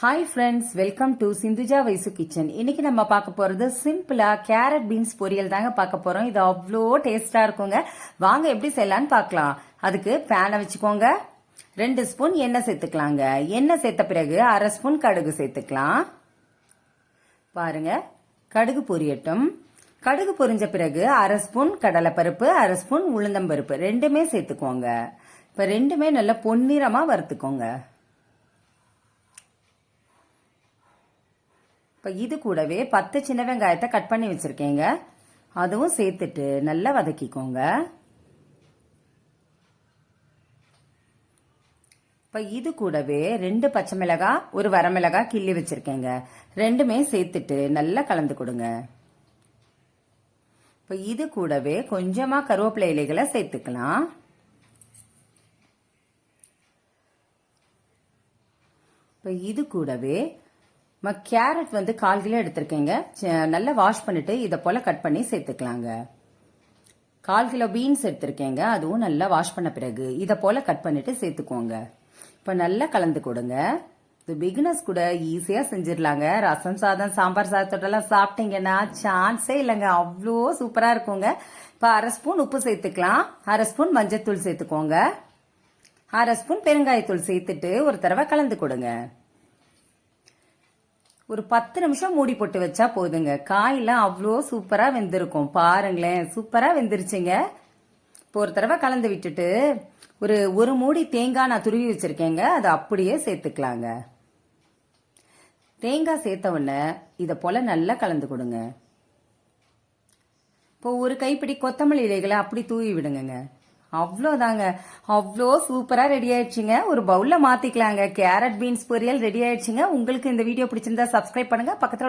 Hi friends, welcome to Sindhuja Vaishu kitchen. இன்னைக்கு நம்ம பார்க்க போறது சிம்பிளா கேரட் பீன்ஸ் பொரியல் தாங்க பார்க்க போறோம். இது அவ்வளோ டேஸ்டா இருக்குங்க. வாங்க எப்படி செய்யலான்னு பார்க்கலாம். அதுக்கு பேனை வச்சுக்கோங்க. 2 ஸ்பூன் எண்ணெய் சேர்த்துக்கலாங்க. எண்ணெய் சேர்த்த பிறகு 1/2 ஸ்பூன் கடுகு சேர்த்துக்கலாம். பாருங்க, கடுகு பொரியட்டும். கடுகு பொரிஞ்ச பிறகு 1/2 ஸ்பூன் கடலைப்பருப்பு, 1/2 ஸ்பூன் உளுந்தம்பருப்பு ரெண்டுமே சேர்த்துக்கோங்க. இப்ப ரெண்டுமே நல்லா பொன்னிறமா வறுத்துக்கோங்க. இப்போ இது கூடவே 10 சின்ன வெங்காயத்தை கட் பண்ணி வச்சிருக்கேங்க. அதுவும் சேர்த்துட்டு நல்லா வதக்கிக்கோங்க. இப்போ இது கூடவே 2 பச்சை மிளகாய், 1 வரமிளகாய் கிள்ளி வச்சிருக்கேங்க. ரெண்டுமே சேர்த்துட்டு நல்லா கலந்து கொடுங்க. இப்போ இது கூடவே கொஞ்சமா கருவேப்பிலை இலைகளை சேர்த்துக்கலாம். இப்போ இது கூடவே கேரட் 1/4 கிலோ எடுத்திருக்கேங்க. நல்லா வாஷ் பண்ணிட்டு இதை போல கட் பண்ணி சேர்த்துக்கலாங்க. 1/4 கிலோ பீன்ஸ் எடுத்திருக்கேங்க. அதுவும் நல்லா வாஷ் பண்ண பிறகு இதை போல கட் பண்ணிட்டு சேர்த்துக்கோங்க. இப்போ நல்லா கலந்து கொடுங்க. இது பிகினர்ஸ் கூட ஈஸியா செஞ்சிடலாங்க. ரசம் சாதம், சாம்பார் சாதத்தோடலாம் சாப்பிட்டீங்கன்னா சான்ஸே இல்லைங்க. அவ்வளோ சூப்பரா இருக்குங்க. இப்போ 1/2 ஸ்பூன் உப்பு சேர்த்துக்கலாம். 1/2 ஸ்பூன் மஞ்சத்தூள் சேர்த்துக்கோங்க. 1/2 ஸ்பூன் பெருங்காயத்தூள் சேர்த்துட்டு ஒரு தடவை கலந்து கொடுங்க. ஒரு 10 நிமிஷம் மூடி போட்டு வச்சா போதுங்க. காயெல்லாம் அவ்வளோ சூப்பரா வெந்திருக்கும். பாருங்களேன், சூப்பரா வெந்துருச்சுங்க. இப்போ ஒரு தடவை கலந்து விட்டுட்டு ஒரு மூடி தேங்காய் நான் துருவி வச்சிருக்கேங்க. அதை அப்படியே சேர்த்துக்கலாங்க. தேங்காய் சேர்த்த உடனே இதை போல நல்லா கலந்து கொடுங்க. இப்போ ஒரு கைப்பிடி கொத்தமல்லி இலைகளை அப்படி தூவி விடுங்க. அவ்வளோதாங்க. அவ்வளோ சூப்பரா ரெடி ஆயிடுச்சுங்க. ஒரு பவுல்ல மாத்திக்கலாங்க. கேரட் பீன்ஸ் பொரியல் ரெடி ஆயிடுச்சுங்க. உங்களுக்கு இந்த வீடியோ பிடிச்சிருந்தா சப்ஸ்கிரைப் பண்ணுங்க. பக்கத்துல